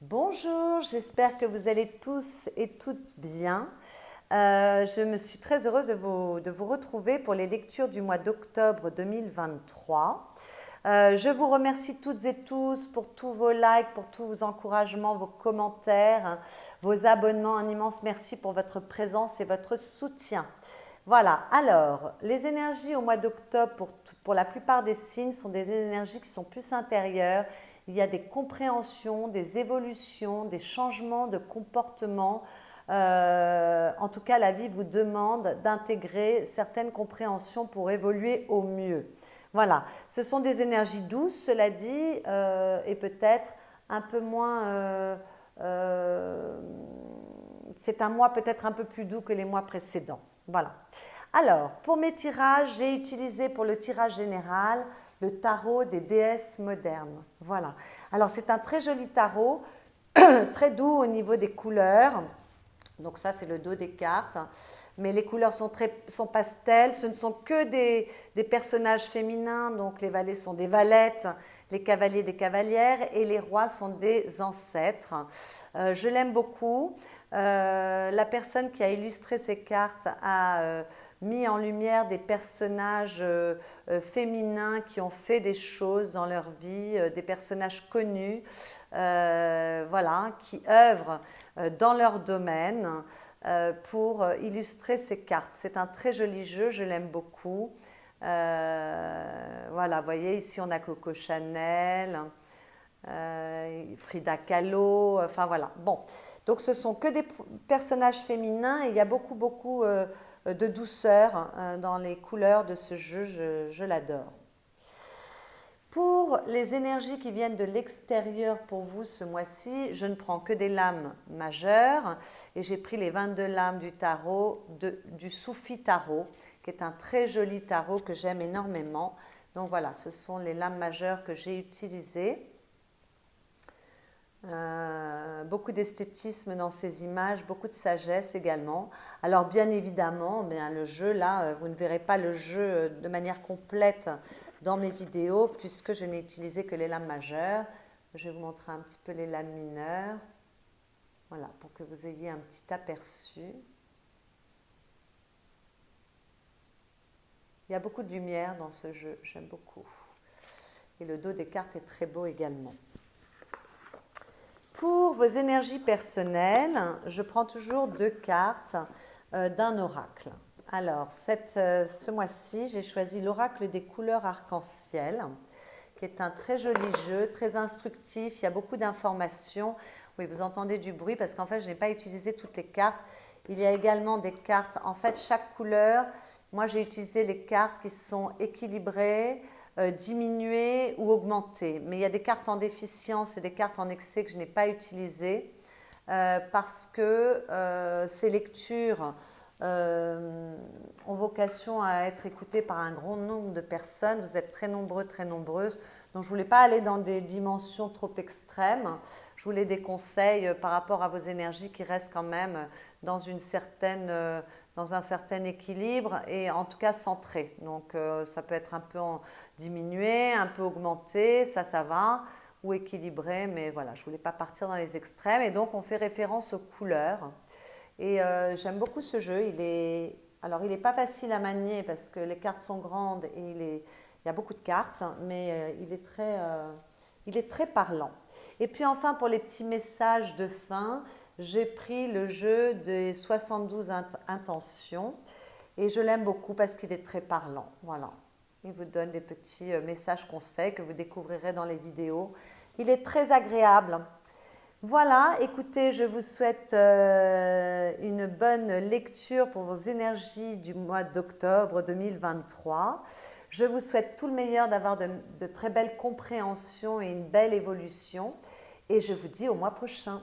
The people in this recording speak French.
Bonjour, j'espère que vous allez tous et toutes bien. Je me suis très heureuse de vous retrouver pour les lectures du mois d'octobre 2023. Je vous remercie toutes et tous pour tous vos likes, pour tous vos encouragements, vos commentaires, hein, vos abonnements. Un immense merci pour votre présence et votre soutien. Voilà, alors, les énergies au mois d'octobre pour la plupart des signes sont des énergies qui sont plus intérieures. Il y a des compréhensions, des évolutions, des changements de comportement. En tout cas, la vie vous demande d'intégrer certaines compréhensions pour évoluer au mieux. Voilà, ce sont des énergies douces, cela dit, et peut-être un peu moins... c'est un mois peut-être un peu plus doux que les mois précédents. Voilà. Alors, pour mes tirages, j'ai utilisé pour le tirage général le tarot des déesses modernes. Voilà. Alors, c'est un très joli tarot, très doux au niveau des couleurs. Donc ça, c'est le dos des cartes. Mais les couleurs sont pastel. Ce ne sont que des personnages féminins. Donc les valets sont des valettes, les cavaliers des cavalières et les rois sont des ancêtres. Je l'aime beaucoup. La personne qui a illustré ces cartes a mis en lumière des personnages féminins qui ont fait des choses dans leur vie, des personnages connus, voilà, qui œuvrent dans leur domaine pour illustrer ces cartes. C'est un très joli jeu, je l'aime beaucoup. Voilà, vous voyez, ici on a Coco Chanel, Frida Kahlo, enfin voilà. Bon, donc ce sont que des personnages féminins et il y a beaucoup de douceur dans les couleurs de ce jeu, je l'adore. Pour les énergies qui viennent de l'extérieur pour vous ce mois-ci, je ne prends que des lames majeures et j'ai pris les 22 lames du tarot, du Soufi Tarot, qui est un très joli tarot que j'aime énormément. Donc voilà, ce sont les lames majeures que j'ai utilisées. Beaucoup d'esthétisme dans ces images, beaucoup de sagesse également. Alors bien évidemment, le jeu là, vous ne verrez pas le jeu de manière complète dans mes vidéos puisque je n'ai utilisé que les lames majeures. Je vais vous montrer un petit peu les lames mineures. Voilà, pour que vous ayez un petit aperçu. Il y a beaucoup de lumière dans ce jeu, j'aime beaucoup. Et le dos des cartes est très beau également. Pour vos énergies personnelles, je prends toujours 2 cartes d'un oracle. Alors, ce mois-ci, j'ai choisi l'oracle des couleurs arc-en-ciel, qui est un très joli jeu, très instructif. Il y a beaucoup d'informations. Oui, vous entendez du bruit parce qu'en fait, je n'ai pas utilisé toutes les cartes. Il y a également des cartes, en fait, chaque couleur. Moi, j'ai utilisé les cartes qui sont équilibrées, diminuer ou augmenter. Mais il y a des cartes en déficience et des cartes en excès que je n'ai pas utilisées parce que ces lectures ont vocation à être écoutées par un grand nombre de personnes. Vous êtes très nombreux, très nombreuses. Donc je ne voulais pas aller dans des dimensions trop extrêmes. Je voulais des conseils par rapport à vos énergies qui restent quand même dans dans un certain équilibre et en tout cas centré. Donc ça peut être un peu diminué, un peu augmenté, ça va, ou équilibré, mais voilà, je ne voulais pas partir dans les extrêmes. Et donc on fait référence aux couleurs. Et j'aime beaucoup ce jeu. Alors il n'est pas facile à manier parce que les cartes sont grandes et il y a beaucoup de cartes, mais il est très parlant. Et puis enfin, pour les petits messages de fin, j'ai pris le jeu des 72 intentions et je l'aime beaucoup parce qu'il est très parlant. Voilà. Il vous donne des petits messages conseils que vous découvrirez dans les vidéos. Il est très agréable. Voilà, écoutez, je vous souhaite une bonne lecture pour vos énergies du mois d'octobre 2023. Je vous souhaite tout le meilleur, d'avoir de très belles compréhensions et une belle évolution. Et je vous dis au mois prochain.